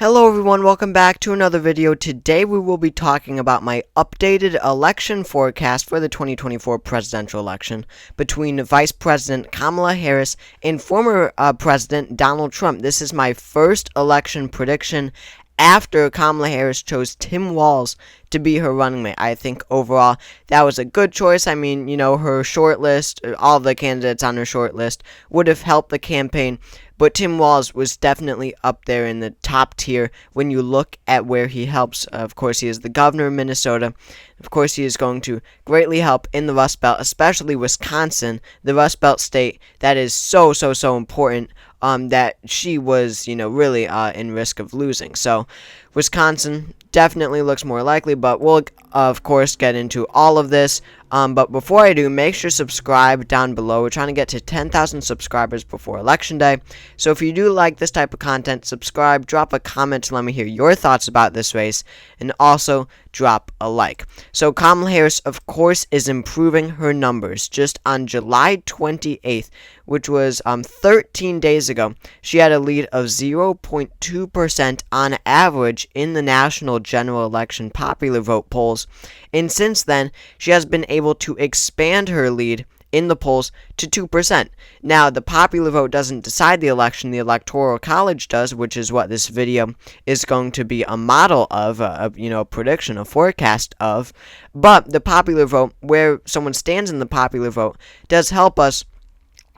Hello everyone, welcome back to another video. Today we will be talking about my updated election forecast for the 2024 presidential election between Vice President Kamala Harris and former President Donald Trump. This is my first election prediction after Kamala Harris chose Tim Walz to be her running mate. I think overall that was a good choice. I mean, her short list, all the candidates on her short list would have helped the campaign, but Tim Walz was definitely up there in the top tier when you look at where he helps. Of course, he is the governor of Minnesota. Of course, he is going to greatly help in the Rust Belt, especially Wisconsin, the Rust Belt state that is so important. That she was, really in risk of losing. So, Wisconsin definitely looks more likely, but we'll, of course, get into all of this. But before I do, make sure to subscribe down below. We're trying to get to 10,000 subscribers before Election Day. So if you do like this type of content, subscribe, drop a comment to let me hear your thoughts about this race, and also drop a like. So Kamala Harris, of course, is improving her numbers. Just on July 28th, which was 13 days ago, she had a lead of 0.2% on average in the national general election popular vote polls. And since then, she has been able to expand her lead in the polls to 2%. Now, the popular vote doesn't decide the election, the Electoral College does, which is what this video is going to be a model of, a prediction, a forecast of. But the popular vote, where someone stands in the popular vote, does help us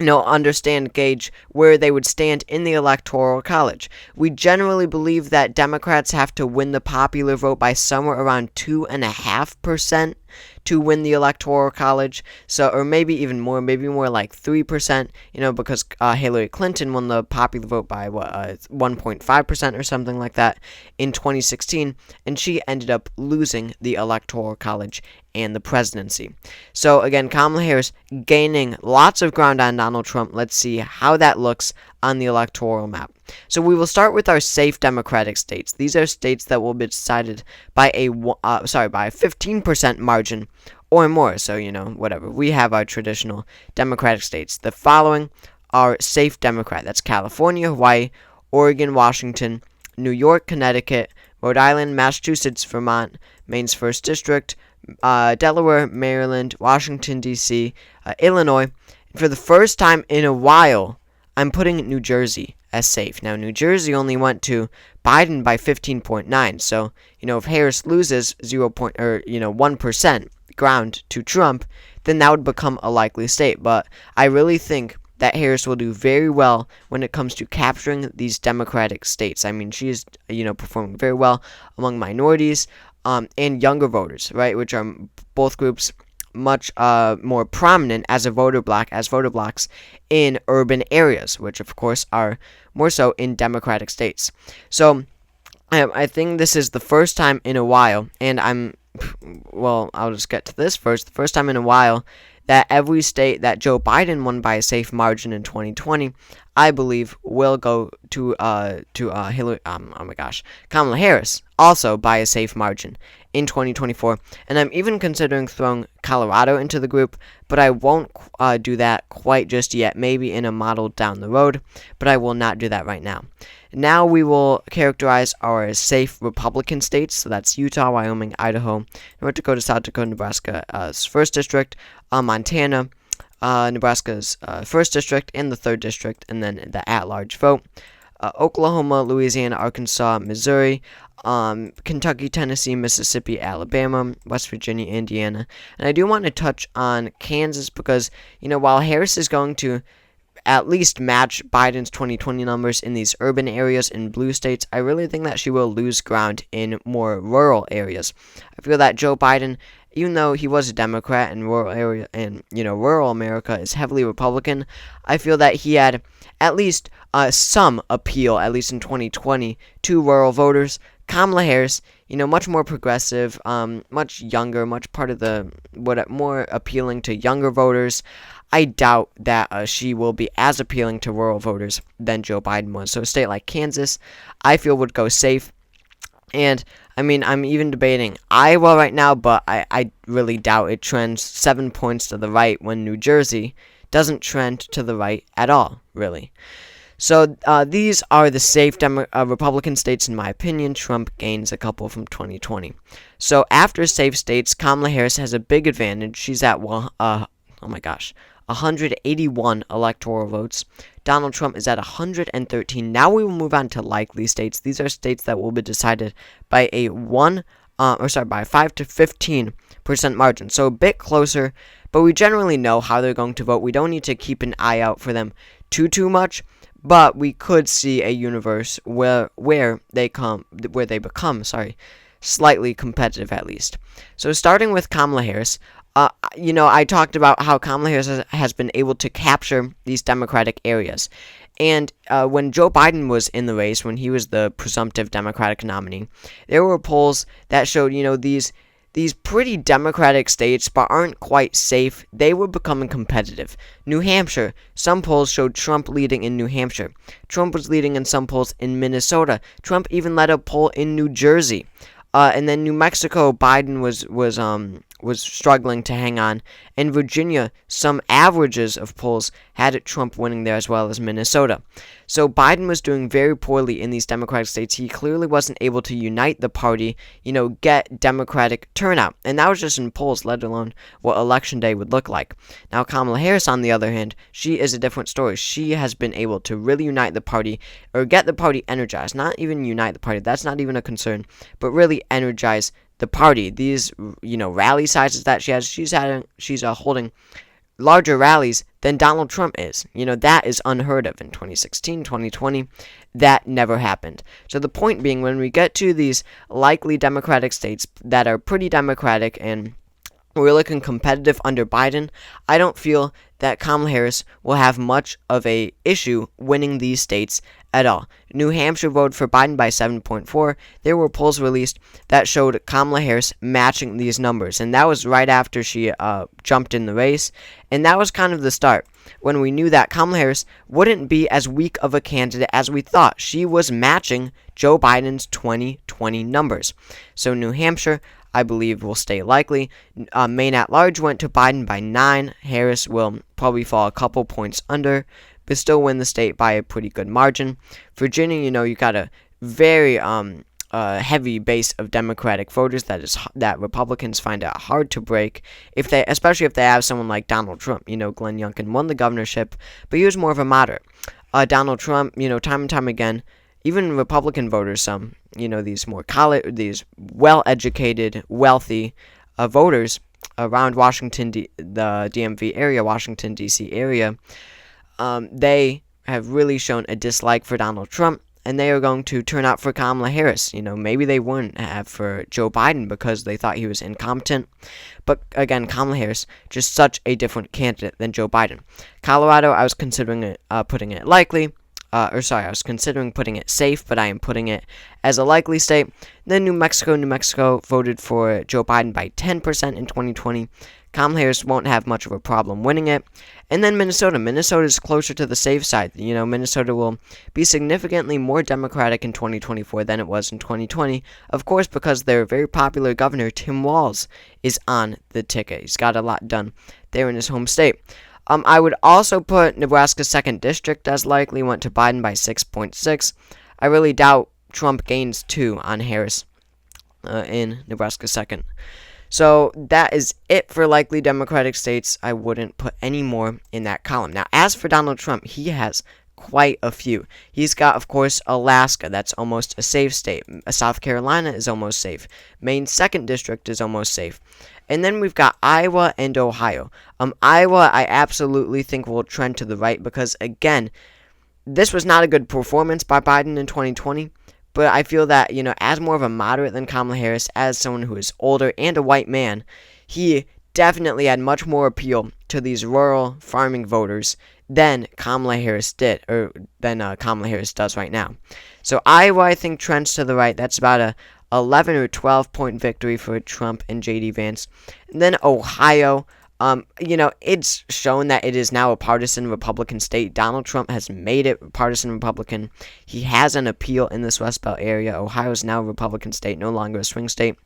understand, gauge where they would stand in the Electoral College. We generally believe that Democrats have to win the popular vote by somewhere around 2.5% to win the Electoral College, so, or maybe even more, maybe more like 3%, because Hillary Clinton won the popular vote by 1.5% or something like that in 2016, and she ended up losing the Electoral College and the presidency. So again, Kamala Harris gaining lots of ground on Donald Trump. Let's see how that looks on the electoral map. So we will start with our safe Democratic states. These are states that will be decided by a 15% margin or more. So, whatever. We have our traditional Democratic states. The following are safe Democrat. That's California, Hawaii, Oregon, Washington, New York, Connecticut, Rhode Island, Massachusetts, Vermont, Maine's 1st District, Delaware, Maryland, Washington, D.C., Illinois. And for the first time in a while, I'm putting New Jersey as safe. Now, New Jersey only went to Biden by 15.9. So, if Harris loses 1% ground to Trump, then that would become a likely state. But I really think that Harris will do very well when it comes to capturing these Democratic states. I mean, she is, performing very well among minorities and younger voters, right, which are both groups much more prominent as voter blocks in urban areas, which of course are more so in Democratic states. So I think this is the first time in a while, and I'll just get to this first. The first time in a while that every state that Joe Biden won by a safe margin in 2020, I believe, will go to Kamala Harris also by a safe margin in 2024. And I'm even considering throwing Colorado into the group, but I won't do that quite just yet. Maybe in a model down the road, but I will not do that right now. Now we will characterize our safe Republican states. So that's Utah, Wyoming, Idaho, North Dakota, South Dakota, Nebraska's 1st District, Montana, Nebraska's 1st District, and the 3rd District, and then the at-large vote. Oklahoma, Louisiana, Arkansas, Missouri, Kentucky, Tennessee, Mississippi, Alabama, West Virginia, Indiana. And I do want to touch on Kansas because, while Harris is going to at least match Biden's 2020 numbers in these urban areas in blue states, I really think that she will lose ground in more rural areas. I feel that Joe Biden, even though he was a Democrat in rural area and rural America is heavily Republican, I feel that he had at least some appeal, at least in 2020, to rural voters. Kamala Harris, much more progressive, much younger, much part of more appealing to younger voters. I doubt that she will be as appealing to rural voters than Joe Biden was. So a state like Kansas, I feel would go safe. And, I'm even debating Iowa right now, but I really doubt it trends 7 points to the right when New Jersey doesn't trend to the right at all, really. So these are the safe Republican states, in my opinion. Trump gains a couple from 2020. So after safe states, Kamala Harris has a big advantage. She's at, oh my gosh, 181 electoral votes. Donald Trump is at 113. Now we will move on to likely states. These are states that will be decided by a by a 5 to 15% margin. So a bit closer, but we generally know how they're going to vote. We don't need to keep an eye out for them too much. But we could see a universe where they become slightly competitive at least. So starting with Kamala Harris, I talked about how Kamala Harris has been able to capture these Democratic areas. And when Joe Biden was in the race, when he was the presumptive Democratic nominee, there were polls that showed, these pretty Democratic states, but aren't quite safe. They were becoming competitive. New Hampshire, some polls showed Trump leading in New Hampshire. Trump was leading in some polls in Minnesota. Trump even led a poll in New Jersey. And then New Mexico, Biden was struggling to hang on. In Virginia, some averages of polls had Trump winning there, as well as Minnesota. So Biden was doing very poorly in these Democratic states. He clearly wasn't able to unite the party, get Democratic turnout. And that was just in polls, let alone what Election Day would look like. Now, Kamala Harris, on the other hand, she is a different story. She has been able to really unite the party, or get the party energized. Not even unite the party, that's not even a concern, but really energize the party. These, rally sizes that she has, she's holding larger rallies than Donald Trump is. That is unheard of in 2016, 2020. That never happened. So the point being, when we get to these likely Democratic states that are pretty Democratic and we're looking competitive under Biden, I don't feel that Kamala Harris will have much of a issue winning these states at all. New Hampshire voted for Biden by 7.4. There were polls released that showed Kamala Harris matching these numbers, and that was right after she jumped in the race, and that was kind of the start when we knew that Kamala Harris wouldn't be as weak of a candidate as we thought. She was matching Joe Biden's 2020 numbers. So New Hampshire, I believe, will stay likely. Maine at large went to Biden by 9. Harris will probably fall a couple points under, but still win the state by a pretty good margin. Virginia, you got a very heavy base of Democratic voters that Republicans find it hard to break, especially if they have someone like Donald Trump. Glenn Youngkin won the governorship, but he was more of a moderate. Donald Trump, time and time again, even Republican voters, some, these well-educated, wealthy voters around Washington, the DMV area, Washington, D.C. area, they have really shown a dislike for Donald Trump, and they are going to turn out for Kamala Harris. Maybe they wouldn't have for Joe Biden because they thought he was incompetent. But again, Kamala Harris, just such a different candidate than Joe Biden. Colorado, I was considering putting it likely. I was considering putting it safe, but I am putting it as a likely state. Then New Mexico voted for Joe Biden by 10% in 2020. Kamala Harris won't have much of a problem winning it. And then Minnesota. Minnesota is closer to the safe side. Minnesota will be significantly more Democratic in 2024 than it was in 2020. Of course, because their very popular governor, Tim Walz, is on the ticket. He's got a lot done there in his home state. I would also put Nebraska's 2nd District as likely, went to Biden by 6.6. I really doubt Trump gains 2 on Harris in Nebraska's 2nd. So that is it for likely Democratic states. I wouldn't put any more in that column. Now, as for Donald Trump, he has quite a few. He's got, of course, Alaska. That's almost a safe state. South Carolina is almost safe. Maine's 2nd District is almost safe. And then we've got Iowa and Ohio. Iowa, I absolutely think will trend to the right because, again, this was not a good performance by Biden in 2020. But I feel that, as more of a moderate than Kamala Harris, as someone who is older and a white man, he definitely had much more appeal to these rural farming voters than Kamala Harris did, or than Kamala Harris does right now. So Iowa, I think, trends to the right. That's about a 11 or 12 point victory for Trump and J.D. Vance. And then Ohio, it's shown that it is now a partisan Republican state. Donald Trump has made it partisan Republican. He has an appeal in this West Belt area. Ohio is now a Republican state, no longer a swing state.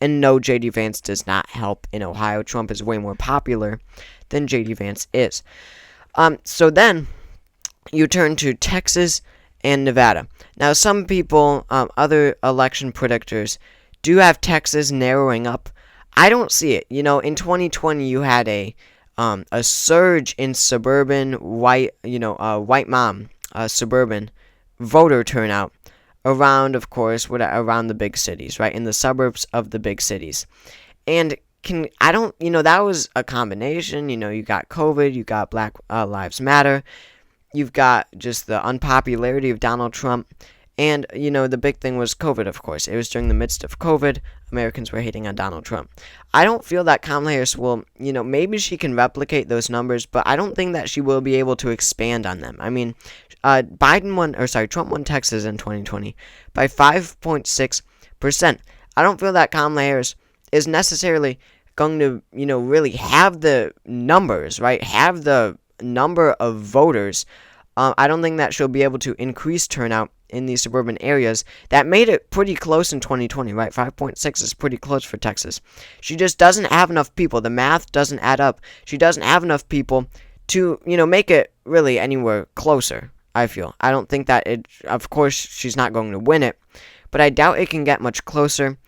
And no, J.D. Vance does not help in Ohio. Trump is way more popular than J.D. Vance is. So then, you turn to Texas and Nevada. Now, some people, other election predictors, do have Texas narrowing up. I don't see it. In 2020, you had a surge in suburban white mom, suburban voter turnout around, of course, around the big cities, right, in the suburbs of the big cities, and that was a combination. You got COVID, you got Black Lives Matter, you've got just the unpopularity of Donald Trump. And, the big thing was COVID, of course. It was during the midst of COVID. Americans were hating on Donald Trump. I don't feel that Kamala Harris will, maybe she can replicate those numbers, but I don't think that she will be able to expand on them. I mean, Trump won Texas in 2020 by 5.6%. I don't feel that Kamala Harris is necessarily going to, really have the numbers, right? Have the number of voters. I don't think that she'll be able to increase turnout in these suburban areas that made it pretty close in 2020, right? 5.6 is pretty close for Texas. She just doesn't have enough people. The math doesn't add up. She doesn't have enough people to, make it really anywhere closer, I feel. I don't think that of course, she's not going to win it, but I doubt it can get much closer.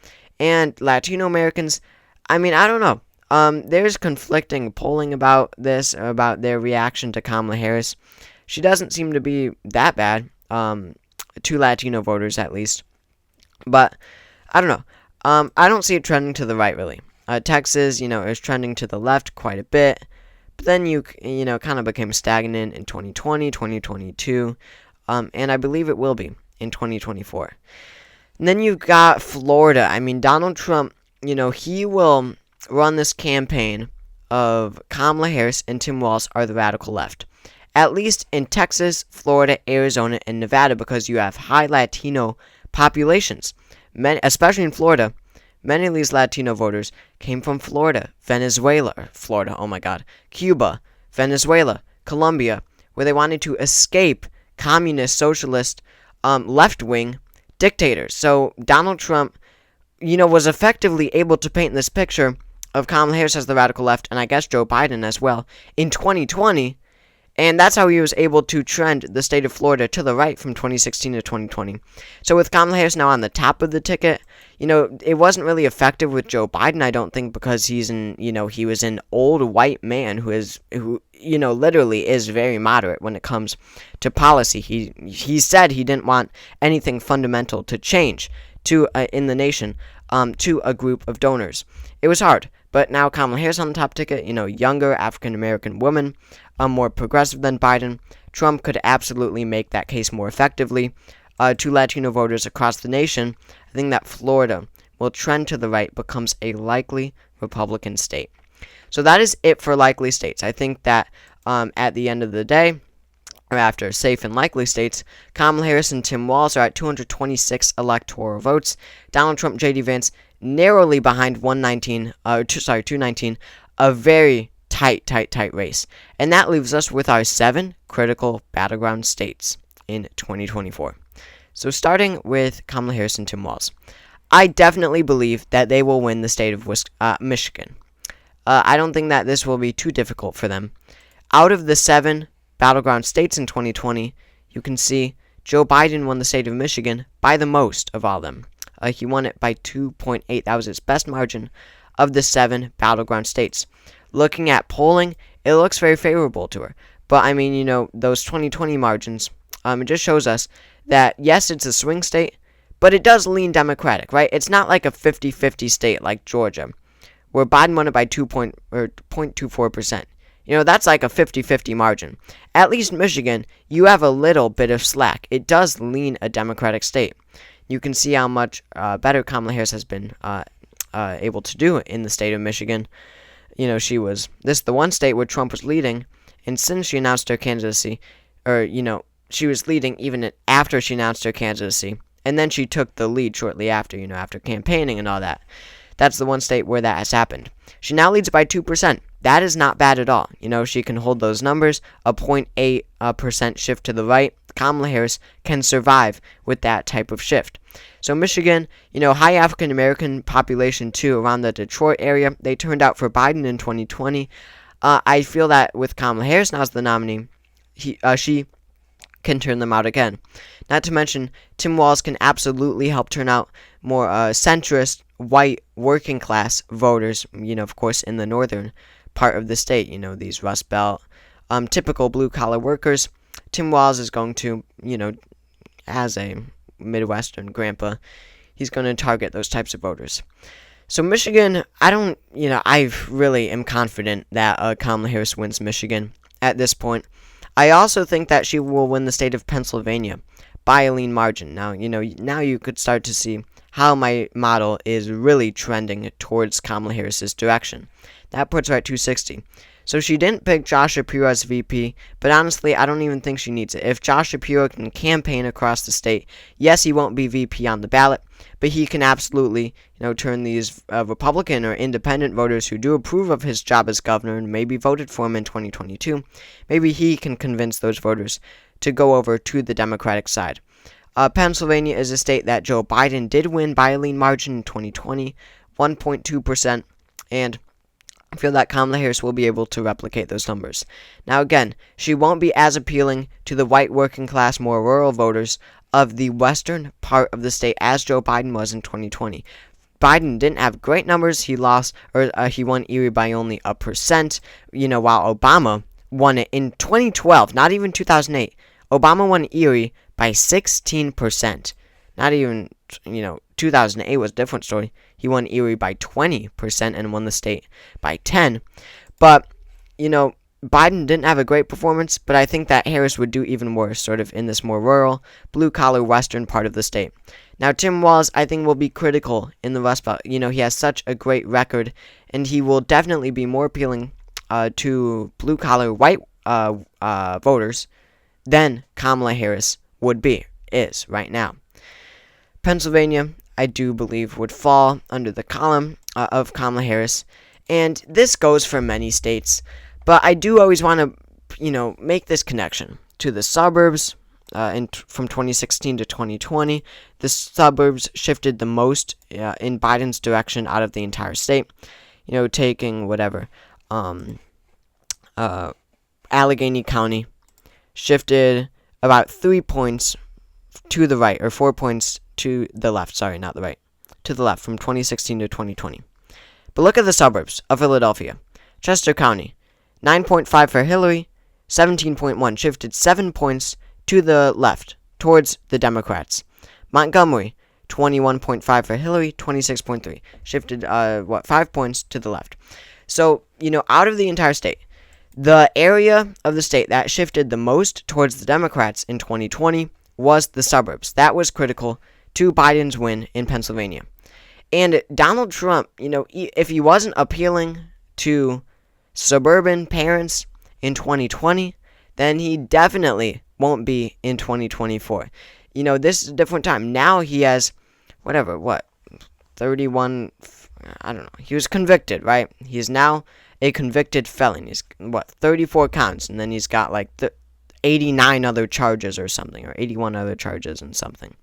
And Latino Americans, I mean, I don't know. There's conflicting polling about this, about their reaction to Kamala Harris. She doesn't seem to be that bad, to Latino voters at least. But, I don't know. I don't see it trending to the right, really. Texas, is trending to the left quite a bit. But then kind of became stagnant in 2020, 2022. And I believe it will be in 2024. And then you've got Florida. I mean, Donald Trump, he will run this campaign of Kamala Harris and Tim Walz are the radical left. At least in Texas, Florida, Arizona, and Nevada, because you have high Latino populations. Especially in Florida, many of these Latino voters came from Florida, Cuba, Venezuela, Colombia, where they wanted to escape communist, socialist, left-wing dictators. So Donald Trump, was effectively able to paint this picture of Kamala Harris as the radical left, and I guess Joe Biden as well, in 2020. And that's how he was able to trend the state of Florida to the right from 2016 to 2020. So with Kamala Harris now on the top of the ticket, it wasn't really effective with Joe Biden, I don't think, because he was an old white man who literally is very moderate when it comes to policy. He said he didn't want anything fundamental to change in the nation to a group of donors. It was hard. But now Kamala Harris on the top ticket, younger African-American woman, more progressive than Biden. Trump could absolutely make that case more effectively to Latino voters across the nation. I think that Florida will trend to the right, becomes a likely Republican state. So that is it for likely states. I think that at the end of the day, or after safe and likely states, Kamala Harris and Tim Walz are at 226 electoral votes. Donald Trump, J.D. Vance, narrowly behind 219, a very tight race. And that leaves us with our 7 critical battleground states in 2024. So starting with Kamala Harris and Tim Walz, I definitely believe that they will win the state of Michigan. I don't think that this will be too difficult for them. Out of the 7 battleground states in 2020, you can see Joe Biden won the state of Michigan by the most of all of them. He won it by 2.8. That was his best margin of the 7 battleground states. Looking at polling, it looks very favorable to her. But, I mean, those 2020 margins, it just shows us that, yes, it's a swing state, but it does lean Democratic, right? It's not like a 50-50 state like Georgia, where Biden won it by 0.24%. That's like a 50-50 margin. At least Michigan, you have a little bit of slack. It does lean a Democratic state. You can see how much better Kamala Harris has been able to do in the state of Michigan. This is the one state where Trump was leading, and since she announced her candidacy, she was leading even after she announced her candidacy, and then she took the lead shortly after, after campaigning and all that. That's the one state where that has happened. She now leads by 2%. That is not bad at all. She can hold those numbers, a 0.8% shift to the right. Kamala Harris can survive with that type of shift. So Michigan, high African-American population too, around the Detroit area. They turned out for Biden in 2020. I feel that with Kamala Harris now as the nominee, she can turn them out again. Not to mention, Tim Walz can absolutely help turn out more centrist, white, working class voters, of course, in the northern part of the state, these Rust Belt, typical blue-collar workers. Tim Walz is going to, as a Midwestern grandpa, he's going to target those types of voters. So Michigan, I really am confident that Kamala Harris wins Michigan at this point. I also think that she will win the state of Pennsylvania by a lean margin. Now, now you could start to see how my model is really trending towards Kamala Harris's direction. That puts her at 260. So she didn't pick Josh Shapiro as VP, but honestly, I don't even think she needs it. If Josh Shapiro can campaign across the state, yes, he won't be VP on the ballot, but he can absolutely, turn these Republican or independent voters who do approve of his job as governor and maybe voted for him in 2022, maybe he can convince those voters to go over to the Democratic side. Pennsylvania is a state that Joe Biden did win by a lean margin in 2020, 1.2%, and I feel that Kamala Harris will be able to replicate those numbers. Now again, she won't be as appealing to the white working class, more rural voters of the western part of the state as Joe Biden was in 2020. Biden didn't have great numbers. He won Erie by only 1%, while Obama won it in 2012, not even 2008. Obama won Erie by 16%. Not even, 2008 was a different story. He won Erie by 20% and won the state by 10. But, Biden didn't have a great performance, but I think that Harris would do even worse, sort of in this more rural, blue-collar western part of the state. Now, Tim Walz, I think, will be critical in the Rust Belt. He has such a great record, and he will definitely be more appealing to blue-collar white voters than Kamala Harris is right now. Pennsylvania, I do believe, would fall under the column of Kamala Harris, and this goes for many states, but I do always want to, make this connection to the suburbs. From 2016 to 2020, the suburbs shifted the most in Biden's direction out of the entire state. Taking whatever, Allegheny County shifted about 3 points to the right, or 4 points to the left. Sorry, not the right. To the left from 2016 to 2020. But look at the suburbs of Philadelphia. Chester County, 9.5 for Hillary, 17.1, shifted 7 points to the left, towards the Democrats. Montgomery, 21.5 for Hillary, 26.3, shifted, 5 points to the left. So, out of the entire state, the area of the state that shifted the most towards the Democrats in 2020 was the suburbs. That was critical to Biden's win in Pennsylvania. And Donald Trump, if he wasn't appealing to suburban parents in 2020, then he definitely won't be in 2024. This is a different time. Now he has, 31, I don't know. He was convicted, right? He is now a convicted felon. He's, 34 counts, and then he's got, 89 other charges or something, or 81 other charges and something.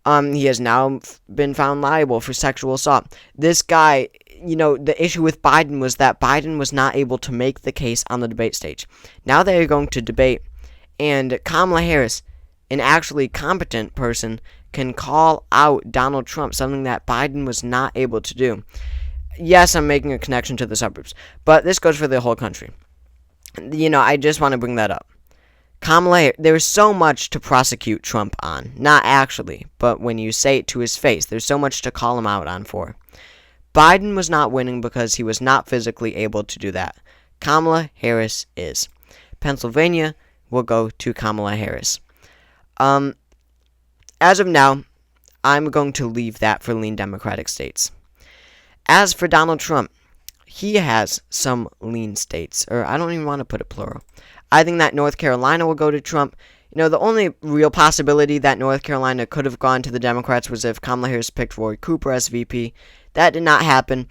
He has now been found liable for sexual assault. This guy, the issue with Biden was that Biden was not able to make the case on the debate stage. Now they are going to debate, and Kamala Harris, an actually competent person, can call out Donald Trump, something that Biden was not able to do. Yes, I'm making a connection to the suburbs, but this goes for the whole country. I just want to bring that up. Kamala, there's so much to prosecute Trump on. Not actually, but when you say it to his face, there's so much to call him out on for. Biden was not winning because he was not physically able to do that. Kamala Harris is. Pennsylvania will go to Kamala Harris. As of now, I'm going to leave that for lean Democratic states. As for Donald Trump, he has some lean states, or I don't even want to put it plural. I think that North Carolina will go to Trump. The only real possibility that North Carolina could have gone to the Democrats was if Kamala Harris picked Roy Cooper as VP. That did not happen.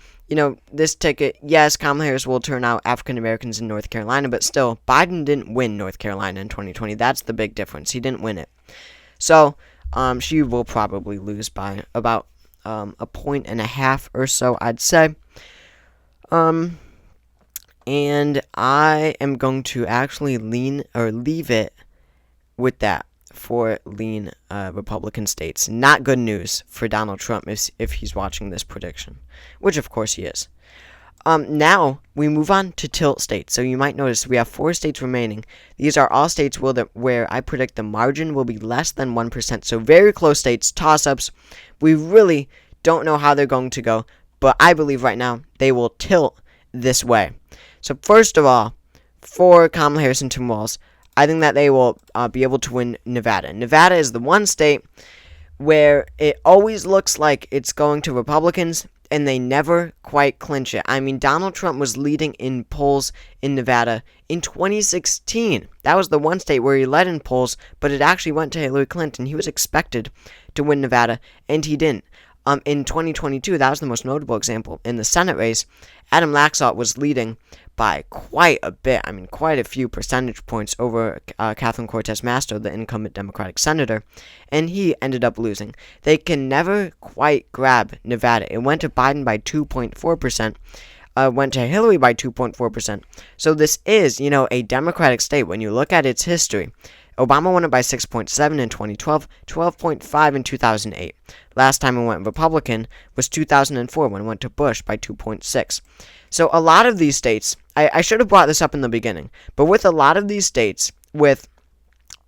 This ticket, yes, Kamala Harris will turn out African Americans in North Carolina, but still, Biden didn't win North Carolina in 2020. That's the big difference. He didn't win it. So, she will probably lose by about 1.5 points or so, I'd say. And I am going to actually leave it with that for lean Republican states. Not good news for Donald Trump if he's watching this prediction, which of course he is. Now we move on to tilt states. So you might notice we have 4 states remaining. These are all states where I predict the margin will be less than 1%. So very close states, toss-ups. We really don't know how they're going to go, but I believe right now they will tilt this way. So first of all, for Kamala Harris and Tim Walz, I think that they will be able to win Nevada. Nevada is the one state where it always looks like it's going to Republicans, and they never quite clinch it. I mean, Donald Trump was leading in polls in Nevada in 2016. That was the one state where he led in polls, but it actually went to Hillary Clinton. He was expected to win Nevada, and he didn't. In 2022, that was the most notable example. In the Senate race, Adam Laxalt was leading by quite a bit. I mean, quite a few percentage points over Catherine Cortez Masto, the incumbent Democratic senator, and he ended up losing. They can never quite grab Nevada. It went to Biden by 2.4%. Went to Hillary by 2.4%. So this is, a Democratic state when you look at its history. Obama won it by 6.7 in 2012, 12.5 in 2008. Last time it went Republican was 2004 when it went to Bush by 2.6. So a lot of these states, I should have brought this up in the beginning, but with a lot of these states, with,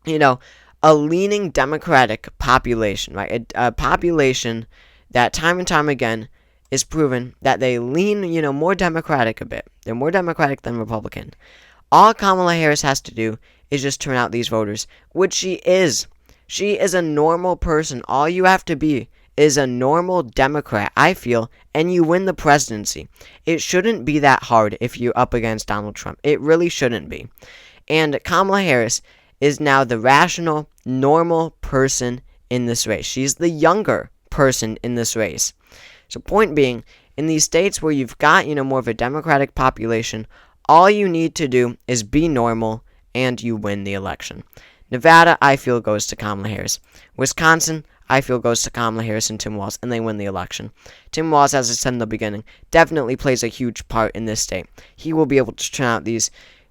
a leaning Democratic population, right? A population that time and time again is proven that they lean, more Democratic a bit. They're more Democratic than Republican. All Kamala Harris has to do is just turn out these voters, which she is. She is a normal person. All you have to be is a normal Democrat, I feel, and you win the presidency. It shouldn't be that hard if you're up against Donald Trump. It really shouldn't be. And Kamala Harris is now the rational, normal person in this race. She's the younger person in this race. So point being, in these states where you've got, more of a Democratic population, all you need to do is be normal and you win the election. Nevada, I feel, goes to Kamala Harris. Wisconsin, I feel, goes to Kamala Harris and Tim Walz, and they win the election. Tim Walz, as I said in the beginning, definitely plays a huge part in this state. He will be able to turn out these,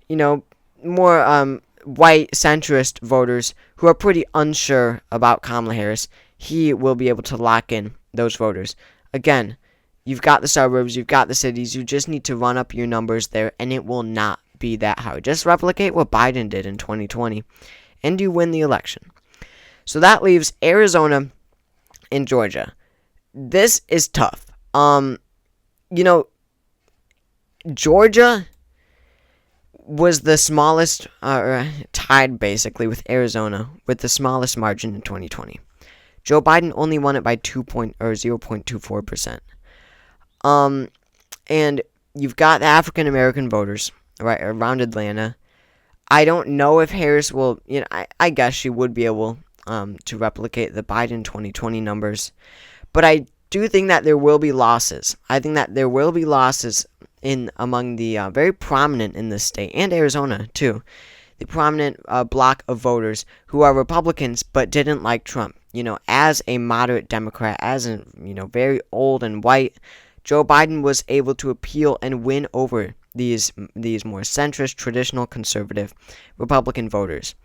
more white centrist voters who are pretty unsure about Kamala Harris. He will be able to lock in those voters. Again, you've got the suburbs, you've got the cities, you just need to run up your numbers there, and it will not be that hard. Just replicate what Biden did in 2020, and you win the election. So that leaves Arizona and Georgia. This is tough. Georgia was the smallest, tied basically with Arizona, with the smallest margin in 2020. Joe Biden only won it by 0.24%. And you've got the African American voters, right, around Atlanta. I don't know if Harris will, I guess she would be able to replicate the Biden 2020 numbers. But I do think that there will be losses. I think that there will be losses among the very prominent in this state, and Arizona too. The prominent block of voters who are Republicans but didn't like Trump. As a moderate Democrat, as a, very old and white, Joe Biden was able to appeal and win over these more centrist, traditional, conservative Republican voters.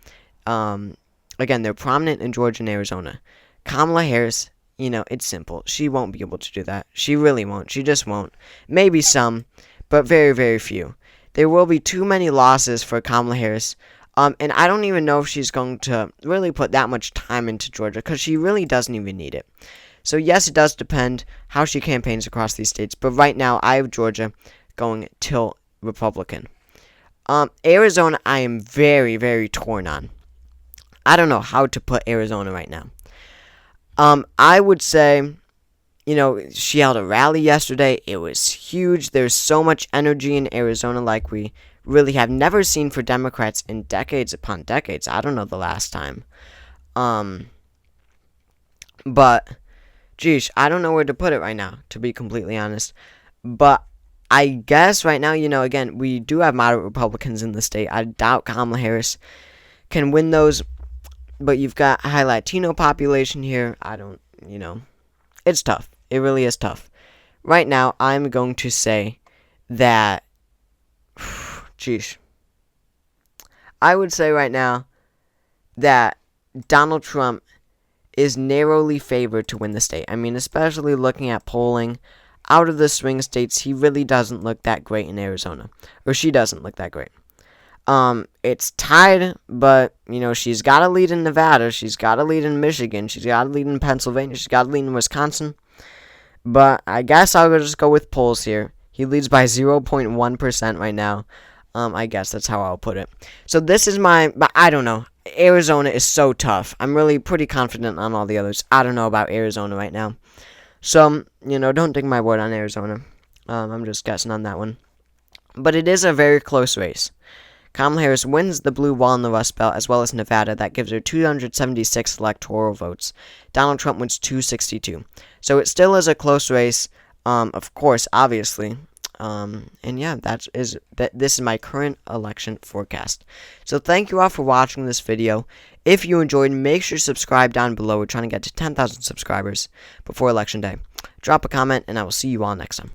Again, they're prominent in Georgia and Arizona. Kamala Harris, it's simple. She won't be able to do that. She really won't. She just won't. Maybe some, but very, very few. There will be too many losses for Kamala Harris. And I don't even know if she's going to really put that much time into Georgia, because she really doesn't even need it. So yes, it does depend how she campaigns across these states. But right now, I have Georgia going till Republican. Arizona, I am very, very torn on. I don't know how to put Arizona right now. I would say, she held a rally yesterday. It was huge. There's so much energy in Arizona like we really have never seen for Democrats in decades upon decades. I don't know the last time. But, geez, I don't know where to put it right now, to be completely honest. But I guess right now, again, we do have moderate Republicans in the state. I doubt Kamala Harris can win those. But you've got a high Latino population here. It's tough. It really is tough. Right now, I'm going to say that, I would say right now that Donald Trump is narrowly favored to win the state. I mean, especially looking at polling, out of the swing states, he really doesn't look that great in Arizona. Or she doesn't look that great. It's tied, but, she's got a lead in Nevada, she's got a lead in Michigan, she's got a lead in Pennsylvania, she's got a lead in Wisconsin. But I guess I'll just go with polls here. He leads by 0.1% right now. I guess that's how I'll put it. So this is but I don't know. Arizona is so tough. I'm really pretty confident on all the others. I don't know about Arizona right now. So, don't take my word on Arizona. I'm just guessing on that one. But it is a very close race. Kamala Harris wins the blue wall in the Rust Belt, as well as Nevada. That gives her 276 electoral votes. Donald Trump wins 262. So it still is a close race, of course, obviously. And yeah, this is my current election forecast. So thank you all for watching this video. If you enjoyed, make sure to subscribe down below. We're trying to get to 10,000 subscribers before Election Day. Drop a comment, and I will see you all next time.